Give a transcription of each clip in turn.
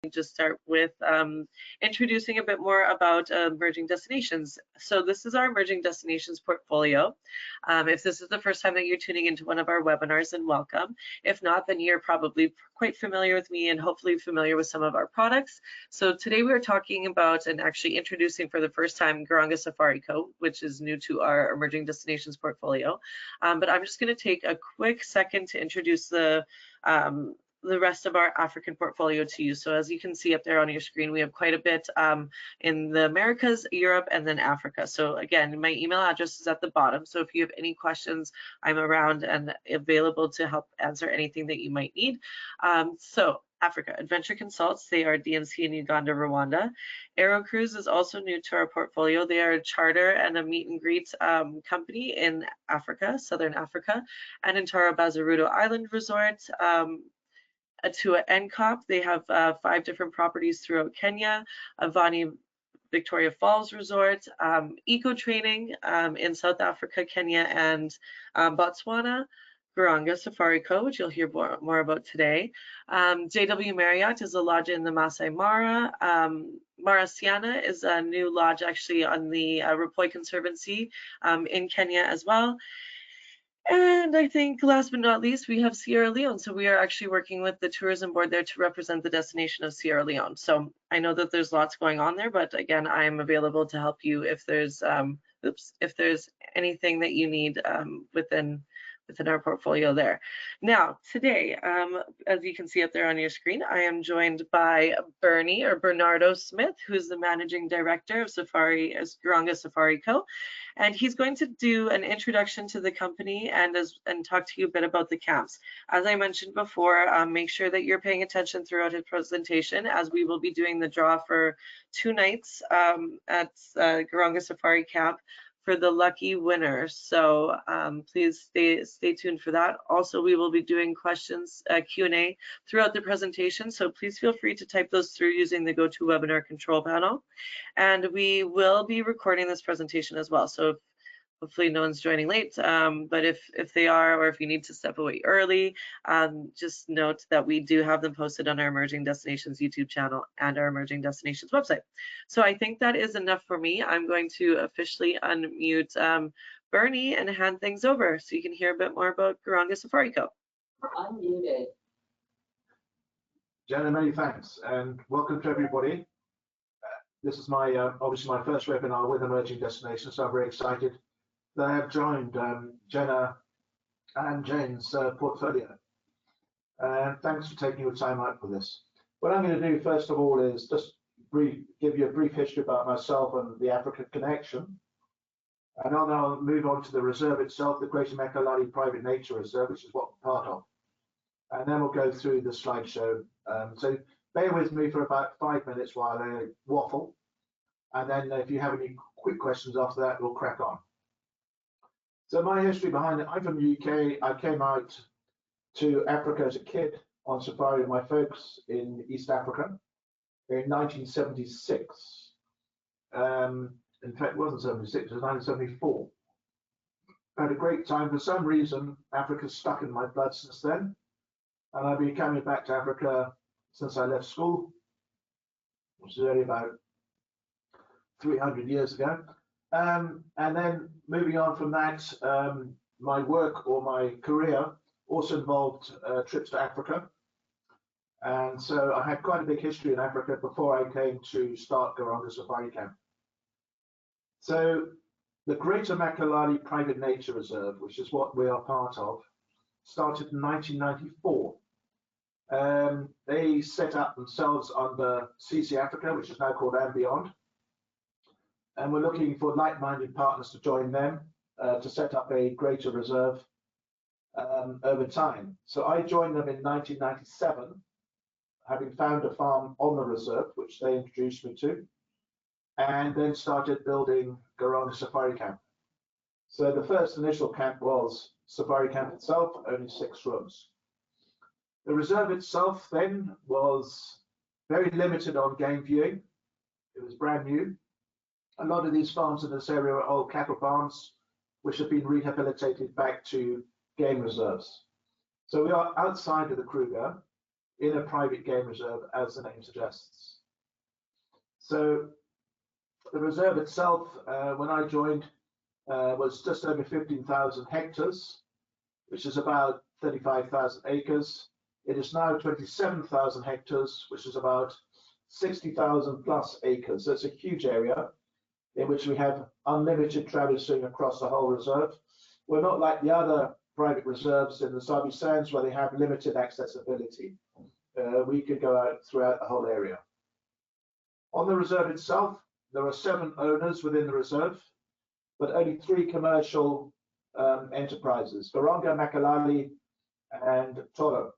just start with introducing a bit more about emerging destinations. So this is our emerging destinations portfolio. If this is the first time that you're tuning into one of our webinars, then welcome. If not, then you're probably quite familiar with me and hopefully familiar with some of our products. So today we are talking about and actually introducing for the first time Garonga Safari Co, which is new to our emerging destinations portfolio. But I'm just going to take a quick second to introduce the rest of our African portfolio to you. So as you can see up there on your screen, we have quite a bit in the Americas, Europe, and then Africa. So again, my email address is at the bottom. So if you have any questions, I'm around and available to help answer anything that you might need. So Africa, Adventure Consults, they are DMC in Uganda, Rwanda. Aero Cruise is also new to our portfolio. They are a charter and a meet and greet company in Africa, Southern Africa, and in Tara Bazarudo Island Resort. To NCOP, they have 5 different properties throughout Kenya, Avani Victoria Falls Resort, eco training in South Africa, Kenya, and Botswana, Garonga Safari Co, which you'll hear more about today. JW Marriott is a lodge in the Masai Mara. Marasiana is a new lodge actually on the Rapoi Conservancy in Kenya as well. And I think last but not least, we have Sierra Leone. So we are actually working with the tourism board there to represent the destination of Sierra Leone. So I know that there's lots going on there, but again, I'm available to help you if there's anything that you need within our portfolio there. Now, today, as you can see up there on your screen, I am joined by Bernie or Bernardo Smith, who's the managing director of Garonga Safari Co. And he's going to do an introduction to the company and talk to you a bit about the camps. As I mentioned before, make sure that you're paying attention throughout his presentation, as we will be doing the draw for 2 nights at Garonga Safari Camp for the lucky winner. So please stay tuned for that. Also, we will be doing questions, Q&A throughout the presentation. So please feel free to type those through using the GoToWebinar control panel. And we will be recording this presentation as well. So hopefully no one's joining late, but if they are, or if you need to step away early, just note that we do have them posted on our Emerging Destinations YouTube channel and our Emerging Destinations website. So I think that is enough for me. I'm going to officially unmute Bernie and hand things over so you can hear a bit more about Garonga Safari Co. Unmuted. Jenna, many thanks and welcome to everybody. This is my obviously my first webinar with Emerging Destinations, so I'm very excited. I have joined Jenna and Jane's portfolio. And thanks for taking your time out for this. What I'm going to do first of all is just give you a brief history about myself and the African connection. And then I'll move on to the reserve itself, the Greater Makalali Private Nature Reserve, which is what we're part of. And then we'll go through the slideshow. So bear with me for about 5 minutes while I waffle. And then if you have any quick questions after that, we'll crack on. So my history behind it, I'm from the UK. I came out to Africa as a kid on safari with my folks in East Africa in 1976. In fact, it wasn't 76, it was 1974. I had a great time. For some reason, Africa's stuck in my blood since then. And I've been coming back to Africa since I left school, which is only about 300 years ago. And then moving on from that, my work or my career also involved trips to Africa. And so I had quite a big history in Africa before I came to start Garonga Safari Camp. So the Greater Makalali Private Nature Reserve, which is what we are part of, started in 1994. They set up themselves under CC Africa, which is now called And Beyond. And we're looking for like-minded partners to join them to set up a greater reserve over time. So I joined them in 1997, having found a farm on the reserve, which they introduced me to, and then started building Garonga Safari Camp. So the first initial camp was Safari Camp itself, only 6 rooms. The reserve itself then was very limited on game viewing. It was brand new. A lot of these farms in this area are old cattle farms, which have been rehabilitated back to game reserves. So we are outside of the Kruger, in a private game reserve, as the name suggests. So the reserve itself, when I joined, was just over 15,000 hectares, which is about 35,000 acres. It is now 27,000 hectares, which is about 60,000 plus acres. So it's a huge area in which we have unlimited traversing across the whole reserve. We're not like the other private reserves in the Sabi Sands where they have limited accessibility. We could go out throughout the whole area. On the reserve itself, there are 7 owners within the reserve, but only 3 commercial enterprises, Garonga, Makalali, and Toro.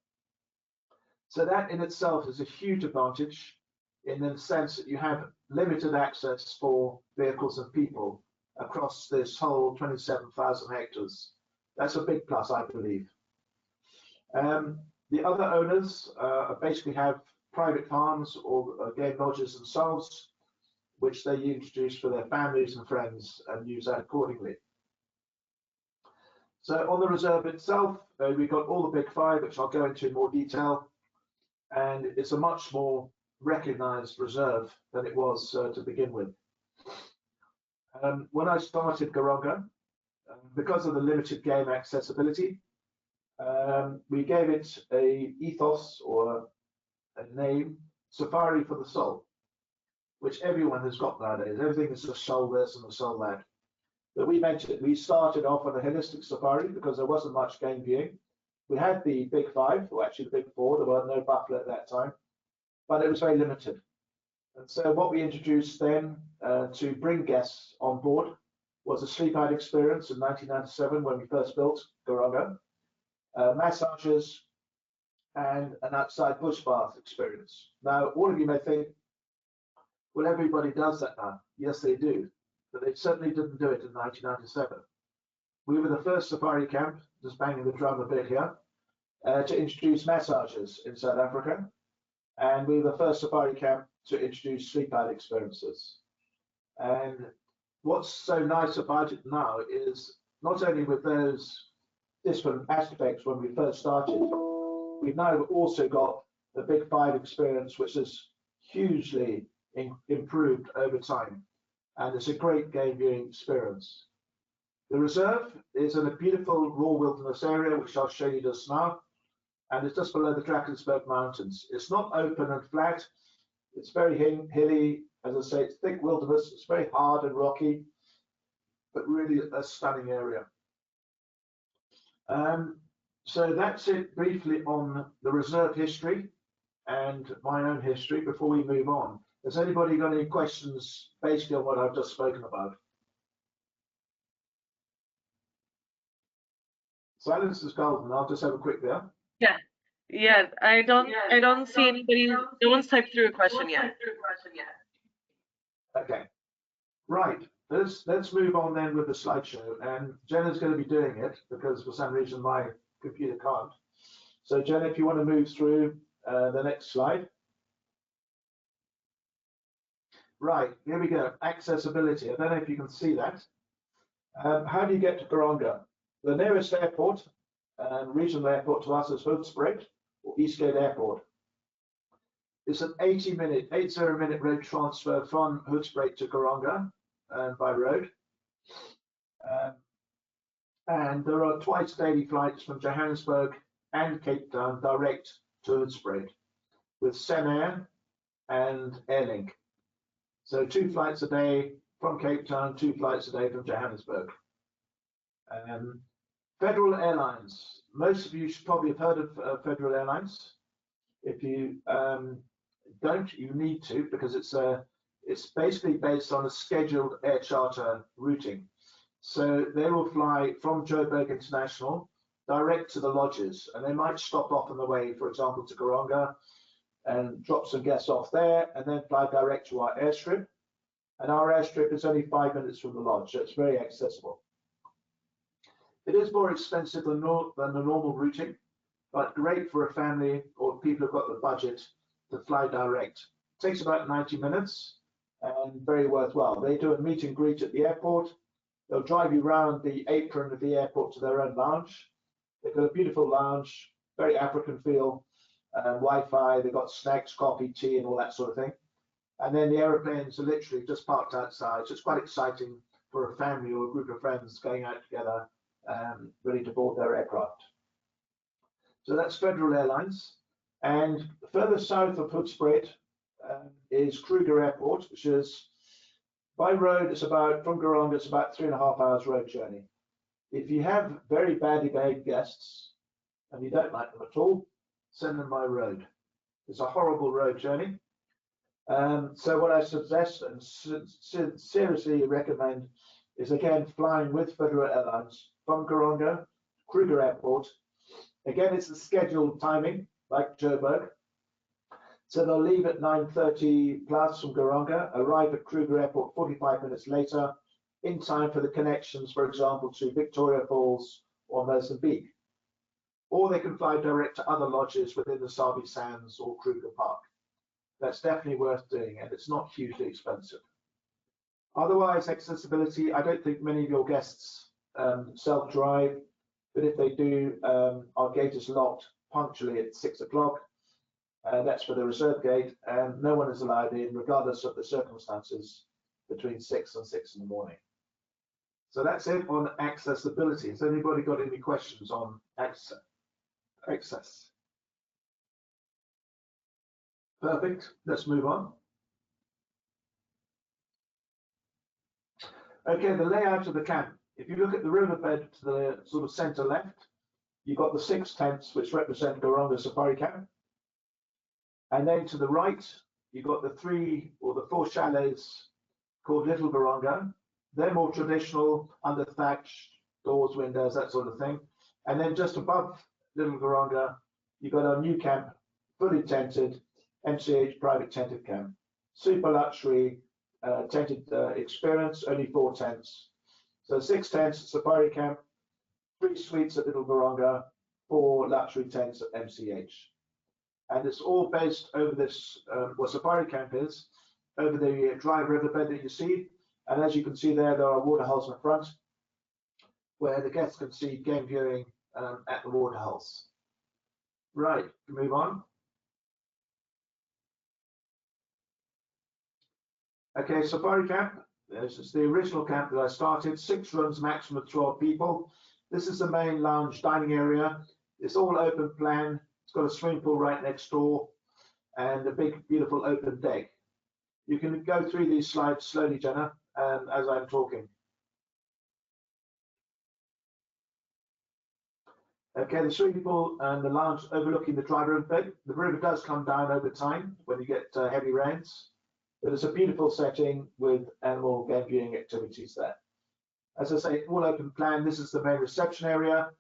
So that in itself is a huge advantage in the sense that you have limited access for vehicles and people across this whole 27,000 hectares. That's a big plus, I believe. The other owners basically have private farms or game lodges themselves, which they introduce for their families and friends and use that accordingly. So on the reserve itself, we've got all the big 5, which I'll go into in more detail, and it's a much more recognized reserve than it was to begin with. When I started Garonga, because of the limited game accessibility, we gave it a ethos or a name, Safari for the Soul, which everyone has got nowadays. Everything is a soul this and a soul that. But we mentioned we started off on a holistic safari because there wasn't much game viewing. We had the big 5, or actually the big 4. There were no buffalo at that time, but it was very limited. And so what we introduced then to bring guests on board was a sleep-out experience in 1997 when we first built Garonga, massages, and an outside bush bath experience. Now, all of you may think, well, everybody does that now. Yes, they do, but they certainly didn't do it in 1997. We were the first safari camp, just banging the drum a bit here, to introduce massages in South Africa. And we were the first safari camp to introduce sleep-out experiences. And what's so nice about it now is not only with those different aspects when we first started, we've now also got the big 5 experience, which is hugely improved over time. And it's a great game viewing experience. The reserve is in a beautiful raw wilderness area, which I'll show you just now. And it's just below the Drakensberg Mountains. It's not open and flat. It's very hilly. As I say, it's thick wilderness. It's very hard and rocky, but really a stunning area. So that's it briefly on the reserve history and my own history before we move on. Has anybody got any questions basically on what I've just spoken about? Silence is golden. I'll just have a quick there. Yeah, I don't see anybody. No one's typed through a question yet. Okay, right. Let's move on then with the slideshow, and Jenna's going to be doing it because for some reason my computer can't. So Jenna, if you want to move through the next slide. Right, here we go. Accessibility. I don't know if you can see that. How do you get to Garonga? The nearest airport, regional airport to us is Hoedspruit or Eastgate Airport. It's an 80-minute road transfer from Hoedspruit to Garonga by road. And there are twice daily flights from Johannesburg and Cape Town direct to Hoedspruit with Senair and Airlink. So 2 flights a day from Cape Town, 2 flights a day from Johannesburg. Federal Airlines. Most of you should probably have heard of Federal Airlines. If you don't, you need to, because it's basically based on a scheduled air charter routing. So they will fly from Joburg International direct to the lodges, and they might stop off on the way, for example, to Garonga, and drop some guests off there, and then fly direct to our airstrip. And our airstrip is only 5 minutes from the lodge, so it's very accessible. It is more expensive than the normal routing, but great for a family or people who've got the budget to fly direct. It takes about 90 minutes and very worthwhile. They do a meet and greet at the airport. They'll drive you around the apron of the airport to their own lounge. They've got a beautiful lounge, very African feel, Wi-Fi, they've got snacks, coffee, tea, and all that sort of thing. And then the aeroplanes are literally just parked outside. So it's quite exciting for a family or a group of friends going out together, ready to board their aircraft. So that's Federal Airlines. And further south of Hoedspruit is Kruger Airport, which is by road, it's about, from Garonga, it's about 3.5 hours road journey. If you have very badly behaved guests and you don't like them at all, send them by road. It's a horrible road journey. So what I suggest and seriously recommend is, again, flying with Federal Airlines from Garonga, Kruger Airport. Again, it's the scheduled timing, like Joburg. So they'll leave at 9:30 plus from Garonga, arrive at Kruger Airport 45 minutes later, in time for the connections, for example, to Victoria Falls or Mozambique. Or they can fly direct to other lodges within the Sabi Sands or Kruger Park. That's definitely worth doing, and it's not hugely expensive. Otherwise, accessibility, I don't think many of your guests self-drive, but if they do, our gate is locked punctually at 6 o'clock. That's for the reserve gate, and no one is allowed in, regardless of the circumstances, between 6 and 6 in the morning. So that's it on accessibility. Has anybody got any questions on access? Perfect. Let's move on. Okay, the layout of the camp. If you look at the riverbed to the sort of center left, you've got the 6 tents which represent Garonga Safari Camp. And then to the right, you've got the 3 or the 4 chalets called Little Garonga. They're more traditional, under thatch, doors, windows, that sort of thing. And then just above Little Garonga, you've got our new camp, fully tented, MCH Private Tented Camp. Super luxury tented experience, only 4 tents. So 6 tents at Safari Camp, 3 suites at Little Garonga, 4 luxury tents at MCH. And it's all based over this, what Safari Camp is, over the dry riverbed that you see. And as you can see there are waterholes in the front, where the guests can see game viewing at the waterholes. Right, move on. Okay, Safari Camp. This is the original camp that I started. 6 rooms, maximum of 12 people. This is the main lounge dining area. It's all open plan. It's got a swimming pool right next door and a big, beautiful open deck. You can go through these slides slowly, Jenna, as I'm talking. Okay, the swimming pool and the lounge overlooking the dry riverbed. The river does come down over time when you get heavy rains, but it's a beautiful setting with animal game viewing activities there. As I say, all open plan. This is the main reception area.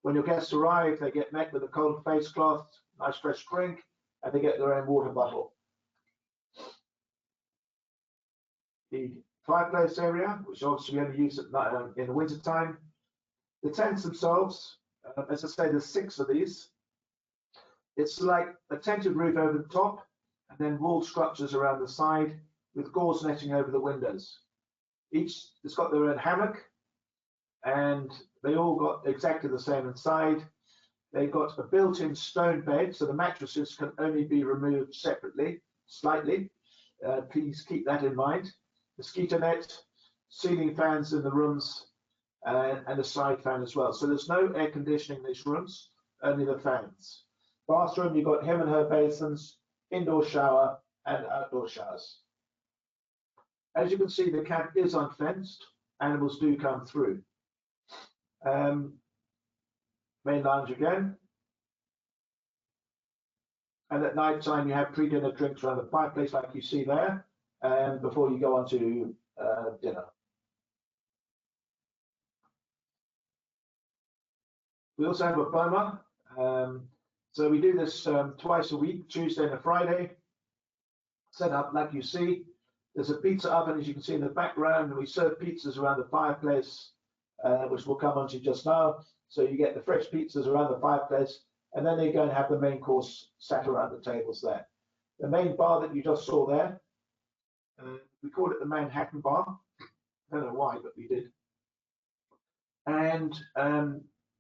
When your guests arrive, they get met with a cold face cloth, nice fresh drink, and they get their own water bottle. The fireplace area, which obviously we only use at night, in the winter time. The tents themselves, as I say, there's 6 of these. It's like a tented roof over the top, and then wall structures around the side with gauze netting over the windows. Each has got their own hammock, and they all got exactly the same inside. They've got a built-in stone bed, so the mattresses can only be removed separately, slightly. Please keep that in mind. Mosquito net, ceiling fans in the rooms, and a side fan as well. So there's no air conditioning in these rooms, only the fans. Bathroom, you've got him and her basins, indoor shower, and outdoor showers. As you can see, the camp is unfenced. Animals do come through. Main lounge again. And at night time, you have pre-dinner drinks around the fireplace like you see there, and before you go on to dinner. We also have a boma. So we do this twice a week, Tuesday and a Friday. Set up like you see. There's a pizza oven, as you can see in the background, and we serve pizzas around the fireplace, which we'll come on to just now. So you get the fresh pizzas around the fireplace, and then they go and have the main course sat around the tables there. The main bar that you just saw there, we call it the Manhattan Bar. I don't know why, but we did. And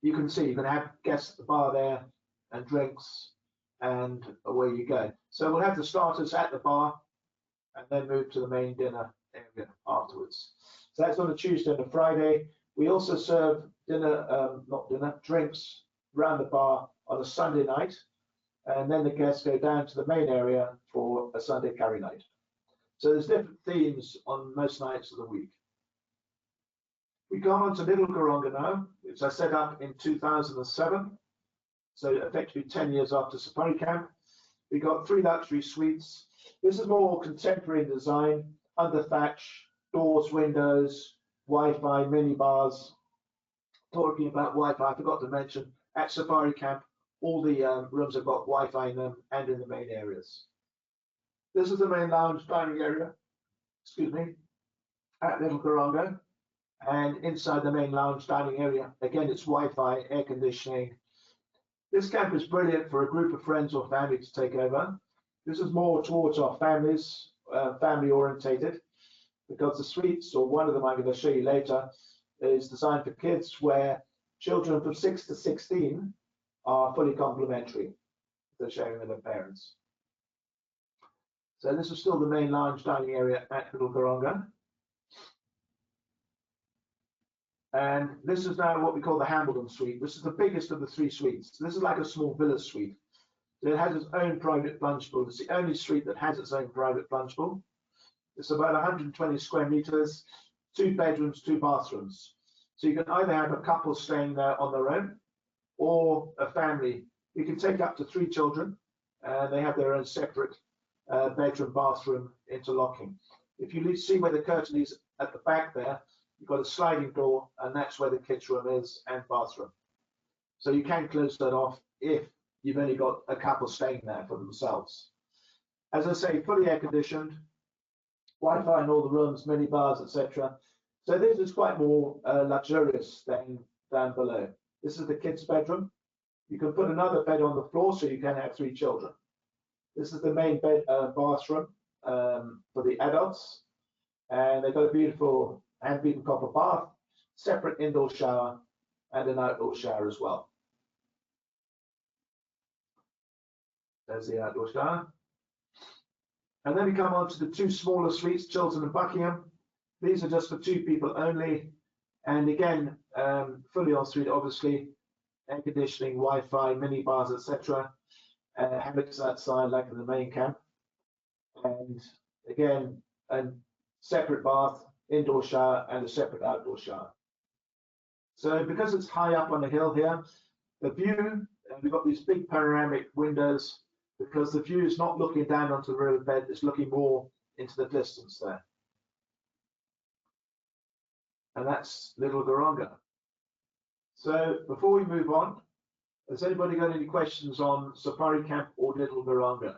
you can see you can have guests at the bar there and drinks. and away you go. So we'll have the starters at the bar and then move to the main dinner area afterwards. So that's on a Tuesday and a Friday. We also serve drinks around the bar on a Sunday night, and then the guests go down to the main area for a Sunday curry night. So there's different themes on most nights of the week. We go on to Little Garonga now, which I set up in 2007. So effectively 10 years after Safari Camp. We got 3 luxury suites. This is more contemporary design, under thatch, doors, windows, Wi-Fi, mini bars. Talking about Wi-Fi, I forgot to mention, at Safari Camp, all the rooms have got Wi-Fi in them and in the main areas. This is the main lounge dining area, excuse me, at Little Garonga. And inside the main lounge dining area, again, it's Wi-Fi, air conditioning. This camp is brilliant for a group of friends or family to take over. This is more towards our families, family orientated, because the suites, or one of them I'm going to show you later, is designed for kids where children from 6 to 16 are fully complementary. They're sharing with their parents. So this is still the main lounge dining area at Little Garonga. And this is now what we call the Hambledon suite. This is the biggest of the 3 suites. This is like a small villa suite. So it has its own private plunge pool. It's the only suite that has its own private plunge pool. It's about 120 square meters, 2 bedrooms, 2 bathrooms. So you can either have a couple staying there on their own or a family. You can take up to 3 children and they have their own separate bedroom, bathroom interlocking. If you see where the curtain is at the back there, you've got a sliding door, and that's where the kids' room is and bathroom. So you can close that off if you've only got a couple staying there for themselves. As I say, fully air conditioned, Wi-Fi in all the rooms, mini bars, etc. So this is quite more luxurious than down below. This is the kids' bedroom. You can put another bed on the floor so you can have 3 children. This is the main bed bathroom for the adults, and they've got a beautiful hand-beaten copper bath, separate indoor shower, and an outdoor shower as well. There's the outdoor shower. And then we come on to the 2 smaller suites, Chiltern and Buckingham. These are just for 2 people only. And again, fully en suite, obviously, air conditioning, Wi-Fi, mini bars, etc. Hammocks outside, like in the main camp. And again, a separate bath, indoor shower, and a separate outdoor shower. So because it's high up on the hill here, the view, we've got these big panoramic windows, because the view is not looking down onto the riverbed, it's looking more into the distance there. And that's Little Garonga. So before we move on, has anybody got any questions on Safari Camp or Little Garonga?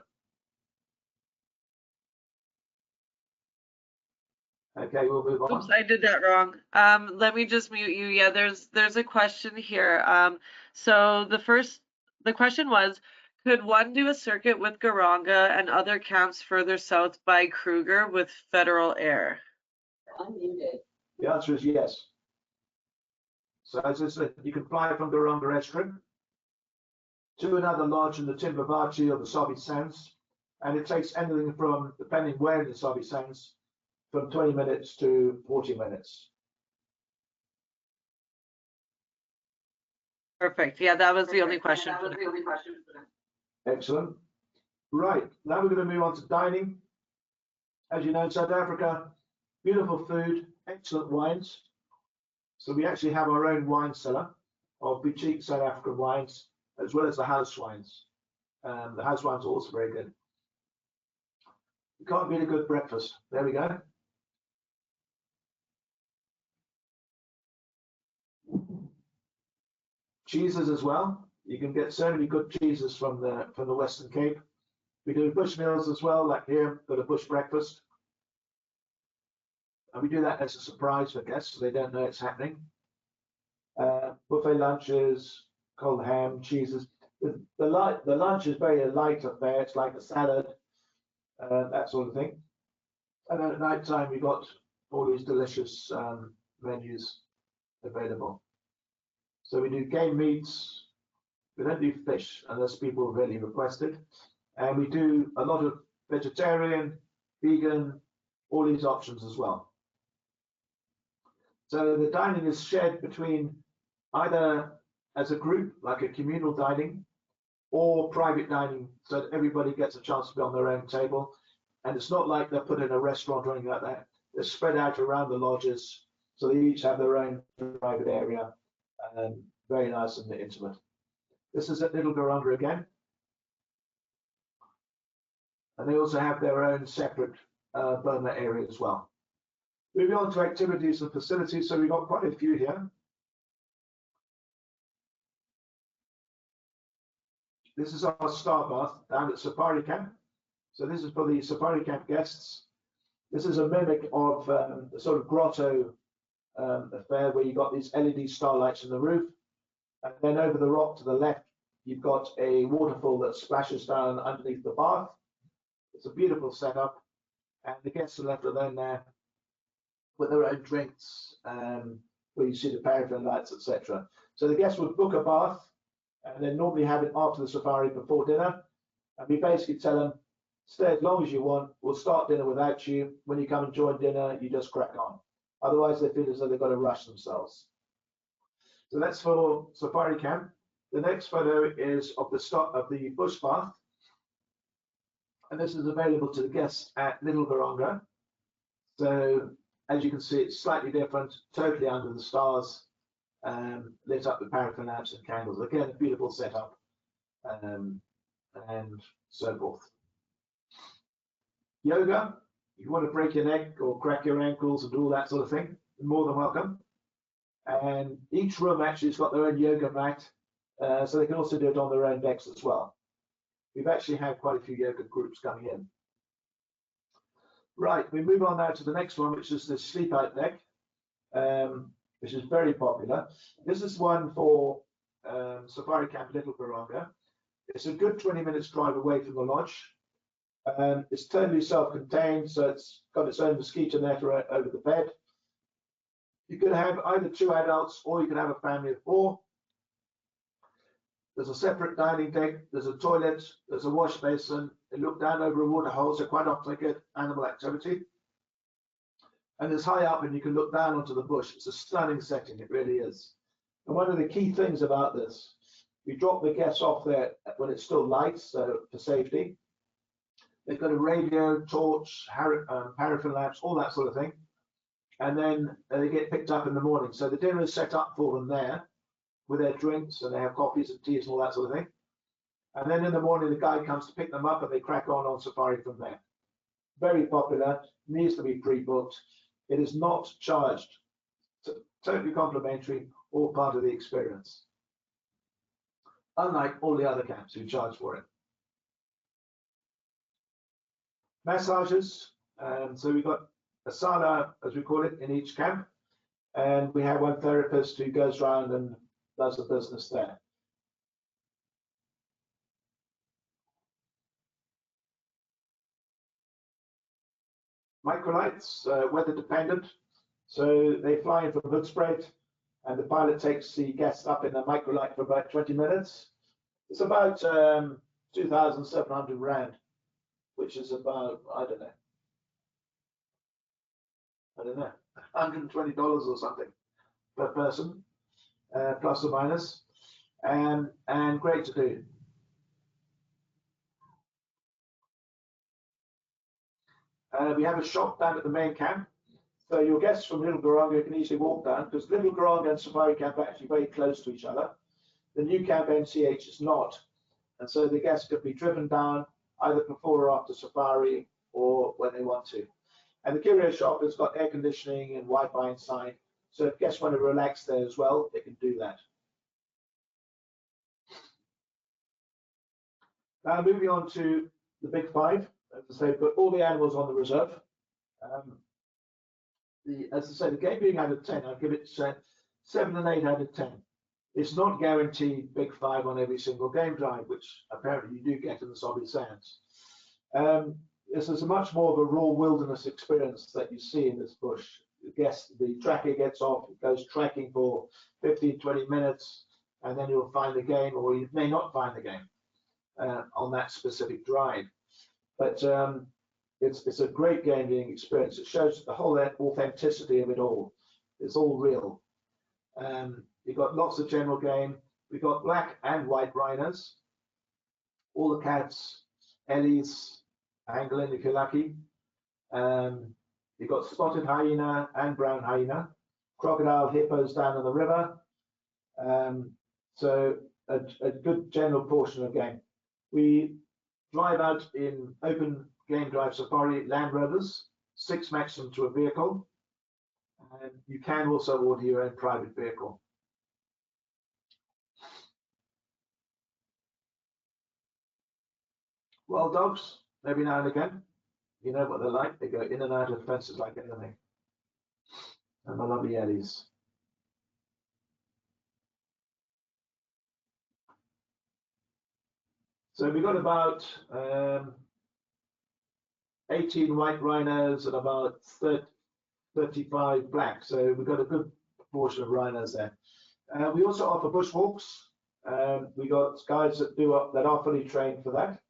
Okay, we'll move on. Oops, I did that wrong. Let me just mute you. Yeah, there's a question here. So the question was, could one do a circuit with Garonga and other camps further south by Kruger with federal air? Unmuted. The answer is yes. So as I said, you can fly from Garonga Airstrip to another lodge in the Timbavachi or the Sabi Sands, and it takes anything from, depending where in the Sabi Sands, from 20 minutes to 40 minutes. Perfect. Yeah, that was the only question. Excellent. Right, now we're going to move on to dining. As you know, in South Africa, beautiful food, excellent wines. So we actually have our own wine cellar of boutique South African wines, as well as the house wines. The house wines are also very good. You can't beat a good breakfast. There we go. Cheeses as well. You can get so many good cheeses from the Western Cape. We do bush meals as well, like here, got a bush breakfast. And we do that as a surprise for guests, so they don't know it's happening. Buffet lunches, cold ham, cheeses. The lunch is very light affair. It's like a salad, that sort of thing. And then at night time, we've got all these delicious menus available. So we do game meats, We don't do fish unless people really request it. And we do a lot of vegetarian, vegan, all these options as well. So the dining is shared between either as a group, like a communal dining, or private dining, so that everybody gets a chance to be on their own table. And it's not like they're put in a restaurant or anything like that. They're spread out around the lodges, so they each have their own private area, and very nice and intimate. This is at Little Garonga again. And they also have their own separate burner area as well. Moving on to activities and facilities, so we've got quite a few here. This is our star bath down at Safari Camp. So this is for the Safari Camp guests. This is a mimic of a sort of grotto affair where you've got these LED starlights in the roof. And then over the rock to the left, you've got a waterfall that splashes down underneath the bath. It's a beautiful setup. And the guests are left alone there with their own drinks, where you see the paraffin lights, etc. So the guests would book a bath and then normally have it after the safari before dinner. And we basically tell them, stay as long as you want. We'll start dinner without you. When you come and join dinner, you just crack on. Otherwise, they feel as though they've got to rush themselves. So that's for Safari Camp. The next photo is of the start of the bush bath. And this is available to the guests at Little Garonga. So as you can see, it's slightly different, totally under the stars, lit up with paraffin lamps and candles. Again, a beautiful setup, and so forth. Yoga, if you want to break your neck or crack your ankles and do all that sort of thing, you're more than welcome. And each room actually has got their own yoga mat, so they can also do it on their own decks as well. We've actually had quite a few yoga groups coming in. Right, we move on now to the next one, which is the sleep out deck, which is very popular. This is one for Safari Camp Little Garonga. It's a good 20 minutes drive away from the lodge. It's totally self-contained, so it's got its own mosquito net over the bed. You can have either 2 adults or you can have a family of 4. There's a separate dining deck, there's a toilet, there's a wash basin. They look down over a water hole, so quite often they get animal activity. And it's high up and you can look down onto the bush. It's a stunning setting, it really is. And one of the key things about this, we drop the guests off there when it's still light, so for safety. They've got a radio, torch, paraffin lamps, all that sort of thing. And then they get picked up in the morning. So the dinner is set up for them there with their drinks, and they have coffees and teas and all that sort of thing. And then in the morning, the guide comes to pick them up and they crack on safari from there. Very popular, needs to be pre-booked. It is not charged, totally complimentary, all part of the experience. Unlike all the other camps who charge for it. Massages, so we've got a sauna, as we call it, in each camp. And we have one therapist who goes around and does the business there. Microlights, weather dependent. So they fly in from Hoedspruit and the pilot takes the guests up in a microlight for about 20 minutes. It's about 2,700 Rand, which is about, I don't know, $120 or something per person, plus or minus, and great to do. We have a shop down at the main camp, so your guests from Little Garonga can easily walk down, because Little Garonga and Safari Camp are actually very close to each other. The new camp MCH is not, and so the guests could be driven down either before or after safari or when they want to. And the curio shop has got air conditioning and Wi-Fi inside, so if guests want to relax there as well, they can do that. Now moving on to the big 5, as I say, put all the animals on the reserve. As I say, the game being out of 10, I'll give it 7 and 8 out of 10. It's not guaranteed big 5 on every single game drive, which apparently you do get in the Sobby Sands. This is a much more of a raw wilderness experience that you see in this bush. The tracker gets off, it goes trekking for 15, 20 minutes. and then you'll find the game, or you may not find the game on that specific drive. But it's a great game viewing experience. It shows the whole authenticity of it all. It's all real. You've got lots of general game. We've got black and white rhinos, all the cats, ellies, pangolin if you're lucky. You've got spotted hyena and brown hyena, crocodile, hippos down in the river. So a good general portion of game. We drive out in open game drive safari Land Rovers, 6 maximum to a vehicle. And you can also order your own private vehicle. Wild dogs, every now and again, you know what they're like. They go in and out of fences like anything. And the lovely ellies. So we've got about 18 white rhinos and about 35 black. So we've got a good proportion of rhinos there. We also offer bushwalks. We got guides that are fully trained for that.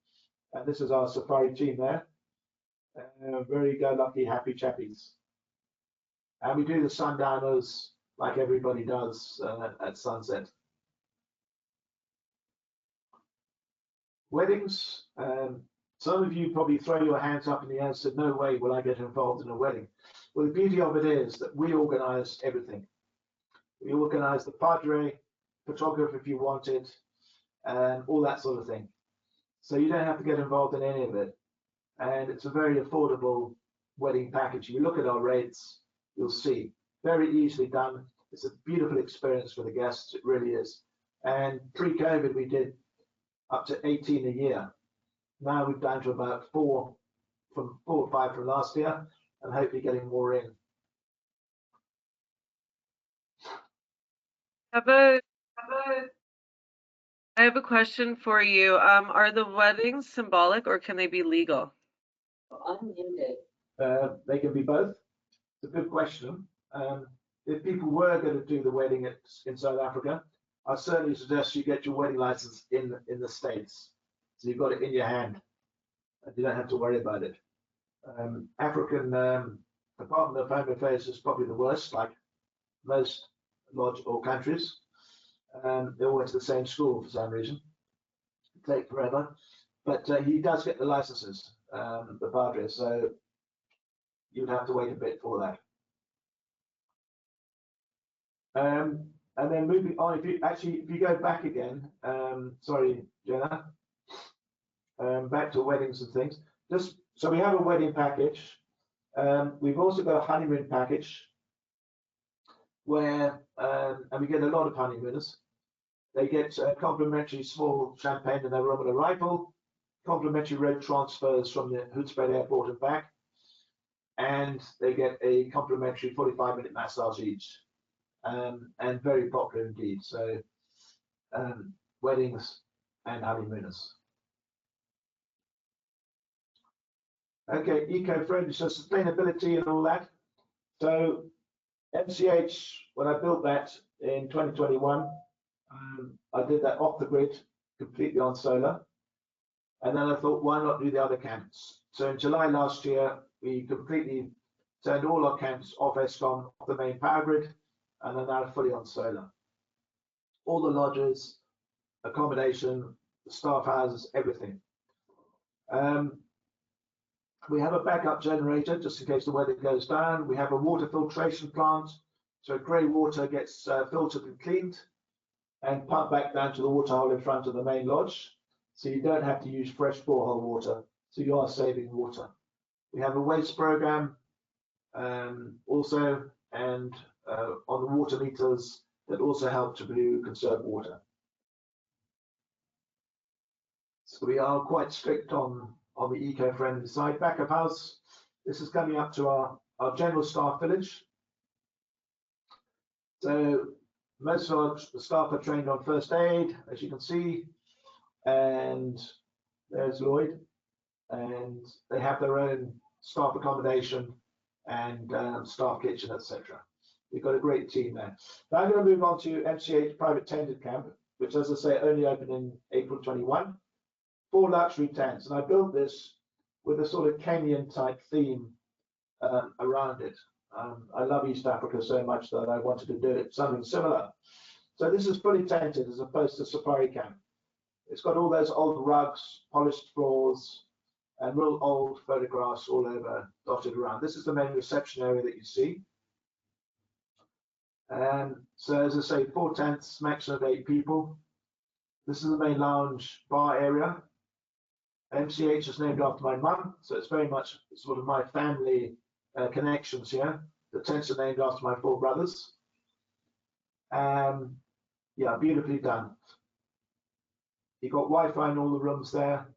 And this is our safari team there. Very go-lucky, happy chappies. And we do the sundowners like everybody does at sunset. Weddings. Some of you probably throw your hands up in the air and said, no way will I get involved in a wedding. Well, the beauty of it is that we organize everything. We organize the padre, photographer if you wanted, and all that sort of thing. So you don't have to get involved in any of it. And it's a very affordable wedding package. If you look at our rates, you'll see. Very easily done. It's a beautiful experience for the guests. It really is. And pre-COVID, we did up to 18 a year. Now we've down to about 4 or 5 from last year, and hopefully getting more in. I have a question for you. Are the weddings symbolic or can they be legal? They can be both. It's a good question. If people were going to do the wedding in South Africa, I certainly suggest you get your wedding license in the States. So you've got it in your hand. And you don't have to worry about it. African Department of Home Affairs is probably the worst, like most lodge or countries. They all went to the same school for some reason. It takes forever. But he does get the licenses, the padre, so you'd have to wait a bit for that. And then moving on, if you go back again, sorry, Jenna, back to weddings and things. So we have a wedding package. We've also got a honeymoon package where, and we get a lot of honeymooners. They get complimentary small champagne in their room and a rifle, complimentary road transfers from the Hoedspruit airport and back, and they get a complimentary 45-minute massage each. And very popular indeed. So weddings and honeymooners. Okay, eco-friendly, so sustainability and all that. So MCH, when I built that in 2021, I did that off the grid, completely on solar. And then I thought, why not do the other camps? So in July last year, we completely turned all our camps off Eskom, off the main power grid, and are now fully on solar. All the lodges, accommodation, the staff houses, everything. We have a backup generator just in case the weather goes down. We have a water filtration plant, so grey water gets filtered and cleaned and pumped back down to the water hole in front of the main lodge. So you don't have to use fresh borehole water, so you are saving water. We have a waste program also, and on the water meters that also help to conserve water. So we are quite strict on the eco-friendly side. Backup house, this is coming up to our general staff village. So most of our staff are trained on first aid, as you can see, and there's Lloyd, and they have their own staff accommodation and staff kitchen, etc. We've got a great team there. Now I'm going to move on to MCH Private Tented Camp. which, as I say, only opened in April 21. 4 luxury tents, and I built this with a sort of Kenyan type theme around it. I love East Africa so much that I wanted to do it something similar. So this is fully tented as opposed to safari camp. It's got all those old rugs, polished floors, and real old photographs all over, dotted around. This is the main reception area that you see. So as I say, 4 tents, maximum of 8 people. This is the main lounge bar area. MCH is named after my mum, so it's very much sort of my family connections here. The tents are named after my 4 brothers. Yeah, beautifully done. You got Wi-Fi in all the rooms there.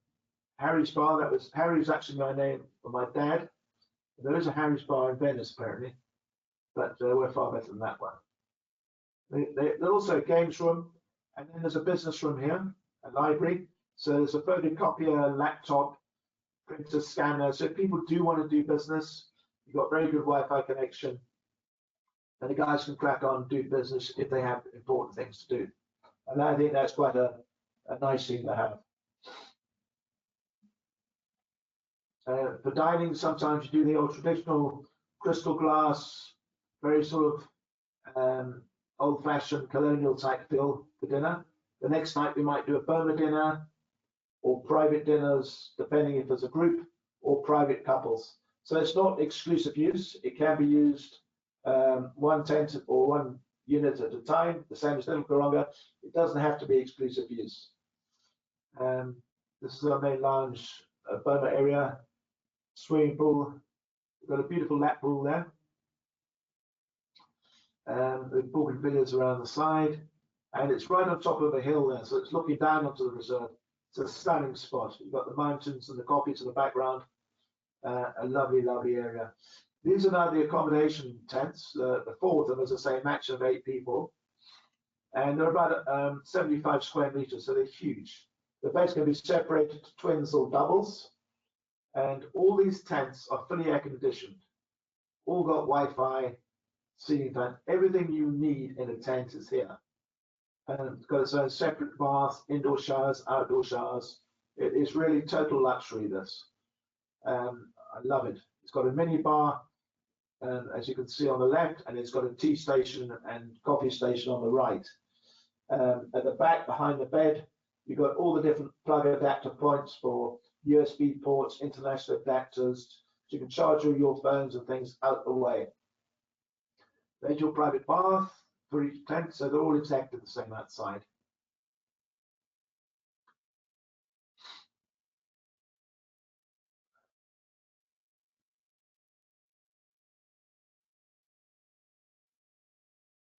Harry's bar, Harry's actually my name for my dad. There is a Harry's bar in Venice apparently, but we're far better than that one. There's also a games room, and then there's a business room here, a library. So there's a photocopier, laptop, printer, scanner. So if people do want to do business, you've got very good Wi-Fi connection, and the guys can crack on and do business if they have important things to do. And I think that's quite a nice thing to have. For dining, sometimes you do the old traditional crystal glass, very sort of old-fashioned colonial type feel for dinner. The next night we might do a Burma dinner or private dinners, depending if there's a group, or private couples. So it's not exclusive use. It can be used one tent or one unit at a time, the same as Little Garonga. It doesn't have to be exclusive use. This is our main lounge, Burma area, swimming pool. We've got a beautiful lap pool there. With bougainvilleas around the side, and it's right on top of a hill there, so it's looking down onto the reserve. It's a stunning spot. You've got the mountains and the coffee to the background. A lovely, lovely area. These are now the accommodation tents, the 4 of them, as I say, match of 8 people, and they're about 75 square meters, so they're huge. The beds can be separated to twins or doubles, and all these tents are fully air conditioned. All got Wi-Fi, ceiling fan, everything you need in a tent is here. And it's got its own separate bath, indoor showers, outdoor showers. It is really total luxury, this. I love it. It's got a mini bar, as you can see on the left, and it's got a tea station and coffee station on the right. At the back, behind the bed, you've got all the different plug adapter points for USB ports, international adapters. So you can charge all your phones and things out the way. There's your private bath for each tent, so they're all exactly the same outside.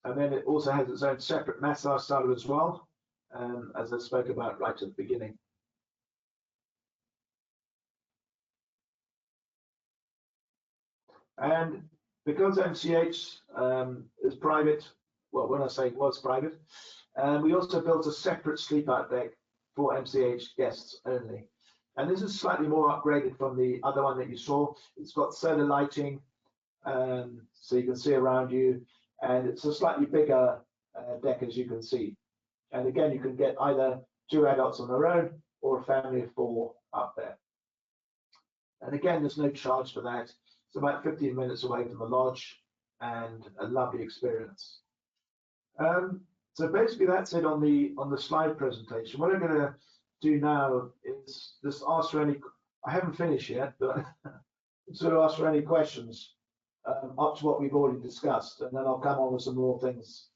And then it also has its own separate massage salon as well, as I spoke about right at the beginning. And because MCH is private, well, when I say was private, we also built a separate sleep out deck for MCH guests only. And this is slightly more upgraded from the other one that you saw. It's got solar lighting, so you can see around you, and it's a slightly bigger deck, as you can see. And again, you can get either 2 adults on their own or a family of 4 up there. And again, there's no charge for that. It's about 15 minutes away from the lodge, and a lovely experience. So basically that's it on the slide presentation. What I'm going to do now is just ask for any, I haven't finished yet, but sort of ask for any questions up to what we've already discussed, and then I'll come on with some more things.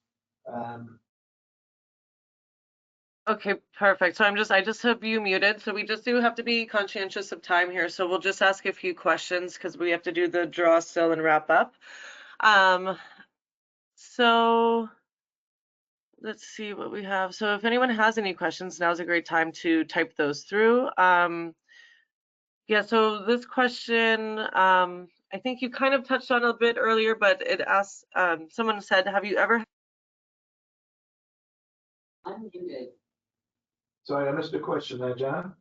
Okay, perfect. So I just have you muted. So we just do have to be conscientious of time here. So we'll just ask a few questions because we have to do the draw still and wrap up. So let's see what we have. So if anyone has any questions, now's a great time to type those through. Yeah, so this question, I think you kind of touched on a bit earlier, but it asks, someone said, have you ever unmuted? Sorry, I missed a question there, Jan.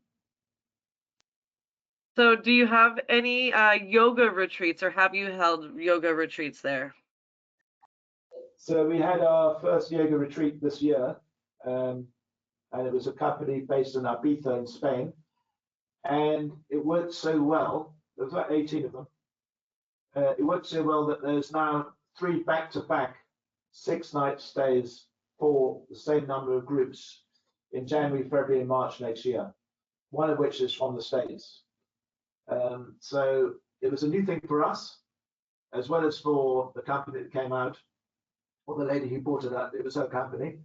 So do you have any yoga retreats, or have you held yoga retreats there? So we had our first yoga retreat this year. and it was a company based in Ibiza in Spain. And it worked so well, there was about 18 of them. It worked so well that there's now 3 back-to-back 6-night stays for the same number of groups in January, February, and March next year, one of which is from the States. So it was a new thing for us, as well as for the company that came out, or the lady who bought it up. It was her company.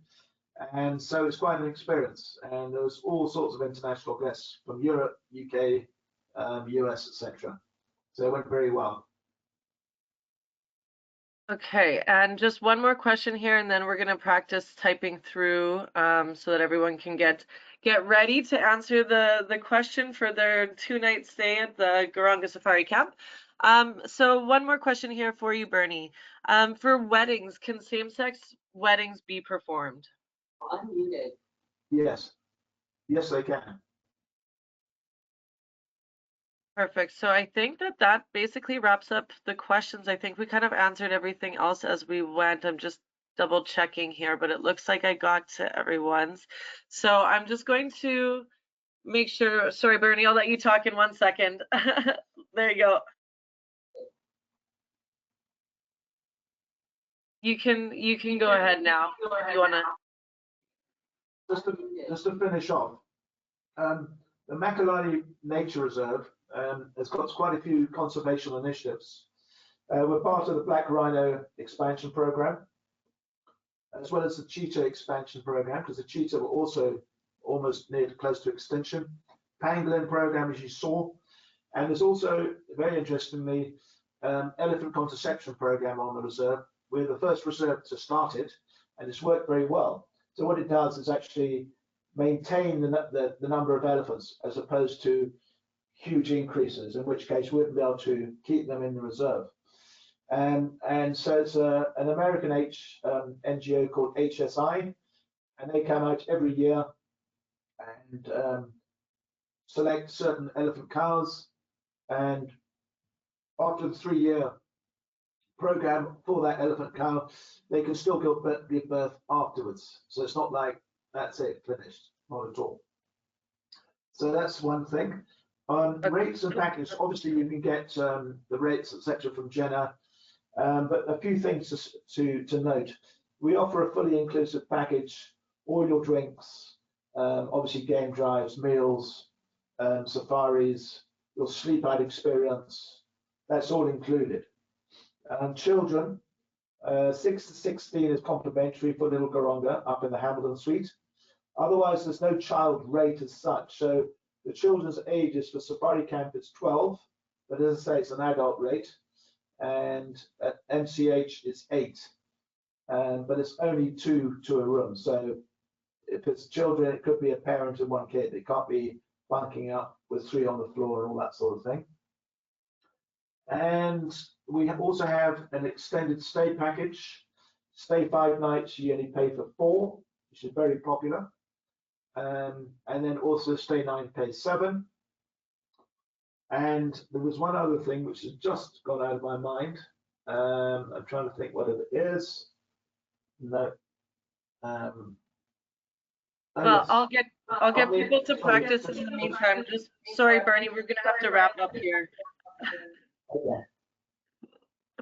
And so it's quite an experience. And there was all sorts of international guests from Europe, UK, US, etc. So it went very well. Okay, and just one more question here, and then we're going to practice typing through so that everyone can get ready to answer the question for their 2-night stay at the Garonga Safari Camp. So one more question here for you, Bernie. For weddings, can same-sex weddings be performed? Unmuted. Yes. Yes, they can. Perfect. So I think that basically wraps up the questions. I think we kind of answered everything else as we went. I'm just double checking here, but it looks like I got to everyone's. So I'm just going to make sure. Sorry, Bernie, I'll let you talk in 1 second. There you go. You can go ahead now if you want to. Just to finish off, the Makalali Nature Reserve has got quite a few conservation initiatives. We're part of the Black Rhino expansion program, as well as the cheetah expansion program, because the cheetah were also almost close to extinction. Pangolin program, as you saw, and there's also, very interestingly, elephant contraception program on the reserve. We're the first reserve to start it, and it's worked very well. So what it does is actually maintain the number of elephants as opposed to huge increases, in which case we wouldn't be able to keep them in the reserve. And so it's an American NGO called HSI, and they come out every year and select certain elephant cows, and after the 3-year program for that elephant cow, they can still give birth afterwards. So it's not like that's it, finished, not at all. So that's one thing. Rates and packages, obviously you can get the rates, etc., from Jenna, but a few things to note. We offer a fully inclusive package, all your drinks, obviously game drives, meals, safaris, your sleep out experience, that's all included. Children, 6 to 16 is complimentary for Little Garonga up in the Hamilton Suite. Otherwise, there's no child rate as such. So the children's ages for Safari Camp is 12, but as I say, it's an adult rate. And at MCH, it's 8, but it's only 2 to a room. So if it's children, it could be a parent and 1 kid. It can't be bunking up with 3 on the floor and all that sort of thing. And we also have an extended stay package. Stay 5 nights, you only pay for 4, which is very popular. And then also stay 9, pay 7. And there was one other thing which has just gone out of my mind. I'm trying to think what it is. No. Well, yes. I'll get people to practice in the meantime. Just sorry, Bernie, we're gonna have to wrap up here. Okay.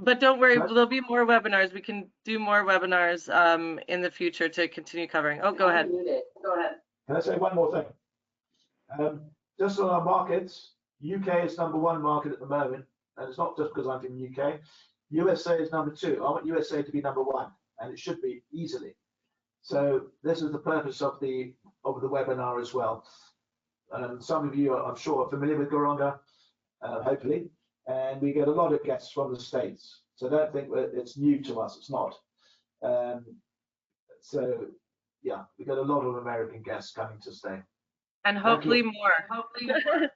But don't worry, there'll be more webinars. We can do more webinars in the future to continue covering. Oh, go ahead. Go ahead. Can I say one more thing? Just on our markets, UK is #1 market at the moment, and it's not just because I'm from UK. USA is #2. I want USA to be #1, and it should be easily. So this is the purpose of the webinar as well. Some of you, I'm sure, are familiar with Garonga, hopefully, and we get a lot of guests from the States. So don't think that it's new to us. It's not. So yeah, we got a lot of American guests coming to stay. And hopefully more. Hopefully more.